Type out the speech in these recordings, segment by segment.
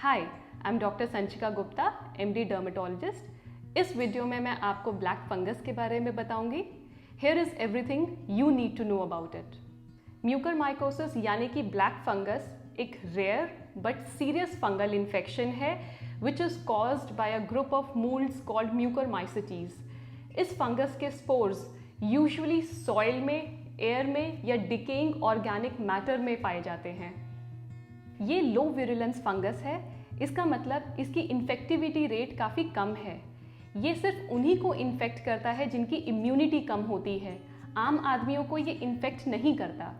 Hi, I am doctor Sanchika Gupta, MD dermatologist. इस video में मैं आपको ब्लैक फंगस के बारे में बताऊंगी। Here is everything you need to know about it. Mucormycosis यानी कि ब्लैक फंगस एक rare but serious fungal infection है which is caused by a group of molds called mucormycetes. इस फंगस के स्पोर्स यूजुअली सॉइल में, air में या decaying organic matter में पाए जाते हैं। ये लो विरुलेंस फंगस है, इसका मतलब इसकी इन्फेक्टिविटी रेट काफ़ी कम है। ये सिर्फ उन्हीं को इन्फेक्ट करता है जिनकी इम्यूनिटी कम होती है, आम आदमियों को ये इन्फेक्ट नहीं करता।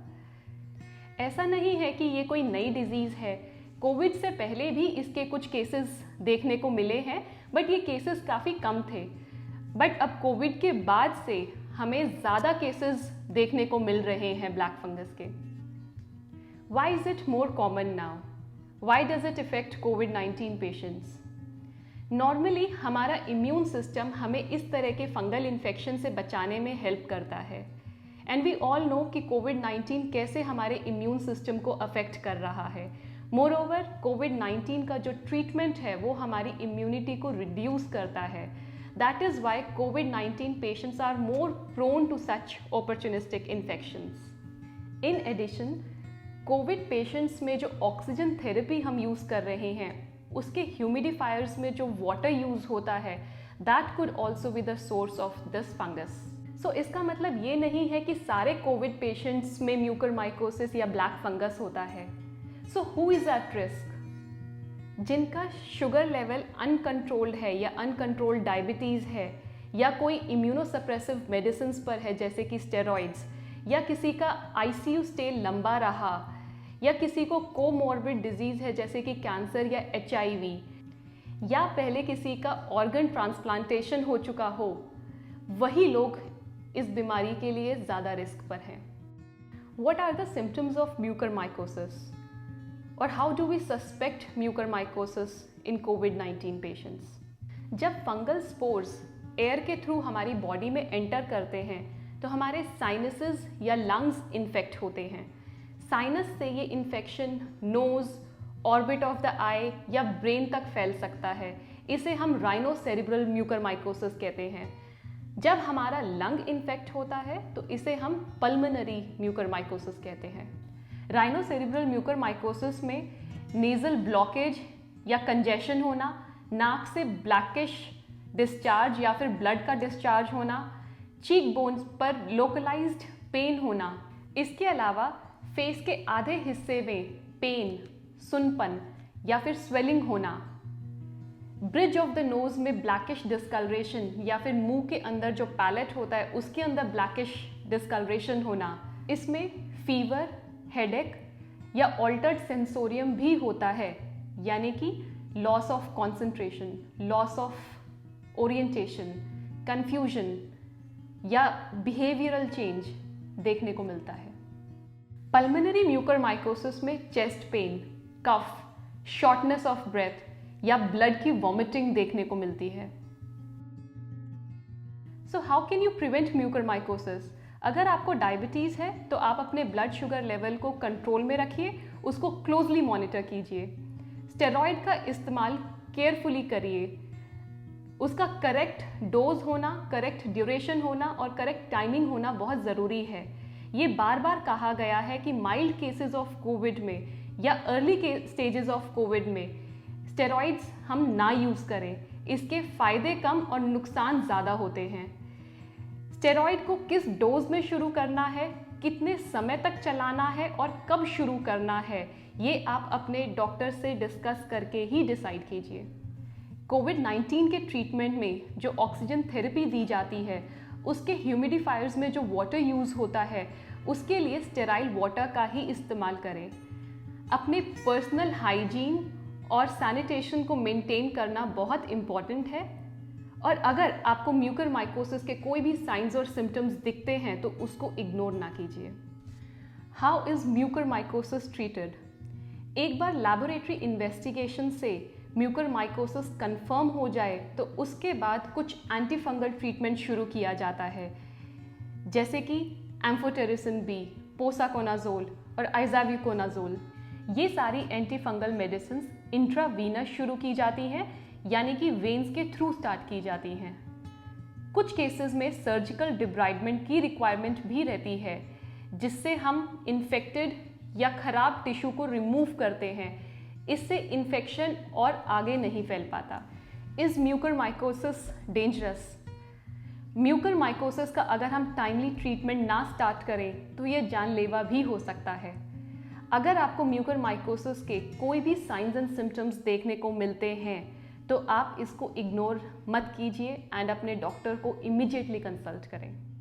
ऐसा नहीं है कि ये कोई नई डिजीज़ है, कोविड से पहले भी इसके कुछ केसेस देखने को मिले हैं, बट ये केसेस काफ़ी कम थे। बट अब कोविड के बाद से हमें ज़्यादा केसेस देखने को मिल रहे हैं ब्लैक फंगस के। Why is it more common now? Why does it affect COVID-19 patients? Normally हमारा इम्यून सिस्टम हमें इस तरह के फंगल इन्फेक्शन से बचाने में हेल्प करता है। एंड वी ऑल नो कि कोविड-19 कैसे हमारे इम्यून सिस्टम को अफेक्ट कर रहा है। मोर ओवर कोविड-19 का जो ट्रीटमेंट है वो हमारी इम्यूनिटी को रिड्यूस करता है। दैट इज़ वाई कोविड-19 patients are more prone to such opportunistic infections. In addition COVID patients में जो ऑक्सीजन थेरेपी हम यूज़ कर रहे हैं उसके ह्यूमिडिफायर्स में जो वाटर यूज़ होता है that could also be the source of this fungus. So इसका मतलब ये नहीं है कि सारे कोविड पेशेंट्स में म्यूकरमाइकोसिस या ब्लैक फंगस होता है। So who is at risk? जिनका शुगर लेवल अनकंट्रोल्ड है या अनकंट्रोल्ड डायबिटीज़ है या कोई इम्यूनोसप्रेसिव मेडिसिन पर है जैसे कि स्टेरॉइड्स, या किसी का आईसीयू स्टे लंबा रहा, या किसी को कोमॉर्बिड डिजीज़ है जैसे कि कैंसर या एचआईवी, या पहले किसी का ऑर्गन ट्रांसप्लांटेशन हो चुका हो, वही लोग इस बीमारी के लिए ज़्यादा रिस्क पर हैं। What are the symptoms of mucormycosis? और how do we suspect mucormycosis in COVID-19 patients? जब फंगल स्पोर्स एयर के थ्रू हमारी बॉडी में एंटर करते हैं तो हमारे साइनसेस या लंग्स इन्फेक्ट होते हैं। साइनस से ये infection nose, orbit of the eye या ब्रेन तक फैल सकता है। इसे हम राइनोसेरिब्रल म्यूकरमाइकोसिस कहते हैं। जब हमारा लंग इन्फेक्ट होता है तो इसे हम पल्मोनरी म्यूकरमाइकोसिस कहते हैं। राइनोसेरिब्रल म्यूकरमाइकोसिस में नेजल ब्लॉकेज या कंजेशन होना, नाक से ब्लैकिश डिस्चार्ज या फिर ब्लड का डिस्चार्ज होना, चीक बोन्स पर लोकलाइज्ड पेन होना, इसके अलावा फेस के आधे हिस्से में पेन, सुनपन या फिर स्वेलिंग होना, ब्रिज ऑफ द नोज में ब्लैकिश डिस्कलरेशन या फिर मुंह के अंदर जो पैलेट होता है उसके अंदर ब्लैकिश डिस्कलरेशन होना, इसमें फीवर, हेडेक या ऑल्टर्ड सेंसोरियम भी होता है, यानी कि loss of concentration, loss of orientation, confusion या बिहेवियरल चेंज देखने को मिलता है। पल्मोनरी म्यूकरमाइकोसिस में chest pain, cough, shortness of breath या ब्लड की वॉमिटिंग देखने को मिलती है। So how can you prevent mucormycosis? अगर आपको डायबिटीज़ है तो आप अपने ब्लड शुगर लेवल को कंट्रोल में रखिए, उसको क्लोजली मॉनिटर कीजिए। स्टेरॉइड का इस्तेमाल केयरफुली करिए, उसका करेक्ट डोज होना, करेक्ट ड्यूरेशन होना और करेक्ट टाइमिंग होना बहुत ज़रूरी है। ये बार बार कहा गया है कि माइल्ड केसेस ऑफ कोविड में या अर्ली के स्टेजेस ऑफ कोविड में स्टेरॉइड्स हम ना यूज़ करें, इसके फ़ायदे कम और नुकसान ज़्यादा होते हैं। स्टेरॉइड को किस डोज में शुरू करना है, कितने समय तक चलाना है और कब शुरू करना है, ये आप अपने डॉक्टर से डिस्कस करके ही डिसाइड कीजिए। कोविड-19 के ट्रीटमेंट में जो ऑक्सीजन थेरेपी दी जाती है उसके ह्यूमिडिफायर्स में जो वाटर यूज़ होता है उसके लिए स्टेराइल वाटर का ही इस्तेमाल करें। अपने पर्सनल हाइजीन और सैनिटेशन को मेंटेन करना बहुत इम्पॉर्टेंट है। और अगर आपको म्यूकरमाइकोसिस के कोई भी साइंस और सिम्टम्स दिखते हैं तो उसको इग्नोर ना कीजिए। How is mucormycosis treated? एक बार लैबोरेटरी इन्वेस्टिगेशन से म्यूकरमाइकोसिस कंफर्म हो जाए तो उसके बाद कुछ एंटीफंगल ट्रीटमेंट शुरू किया जाता है, जैसे कि एम्फोटेरिसिन बी, पोसाकोनाजोल और आइजाब्यूकोनाजोल। ये सारी एंटीफंगल मेडिसिन्स इंट्रावीनस शुरू की जाती हैं, यानी कि वेन्स के थ्रू स्टार्ट की जाती हैं। कुछ केसेस में सर्जिकल डिब्राइडमेंट की रिक्वायरमेंट भी रहती है, जिससे हम इन्फेक्टेड या खराब टिश्यू को रिमूव करते हैं। इससे इन्फेक्शन और आगे नहीं फैल पाता। Is mucormycosis dangerous? म्यूकरमाइकोसिस का अगर हम टाइमली ट्रीटमेंट ना स्टार्ट करें तो ये जानलेवा भी हो सकता है। अगर आपको म्यूकरमाइकोसिस के कोई भी साइंस एंड सिम्टम्स देखने को मिलते हैं तो आप इसको इग्नोर मत कीजिए एंड अपने डॉक्टर को इमीडिएटली कंसल्ट करें।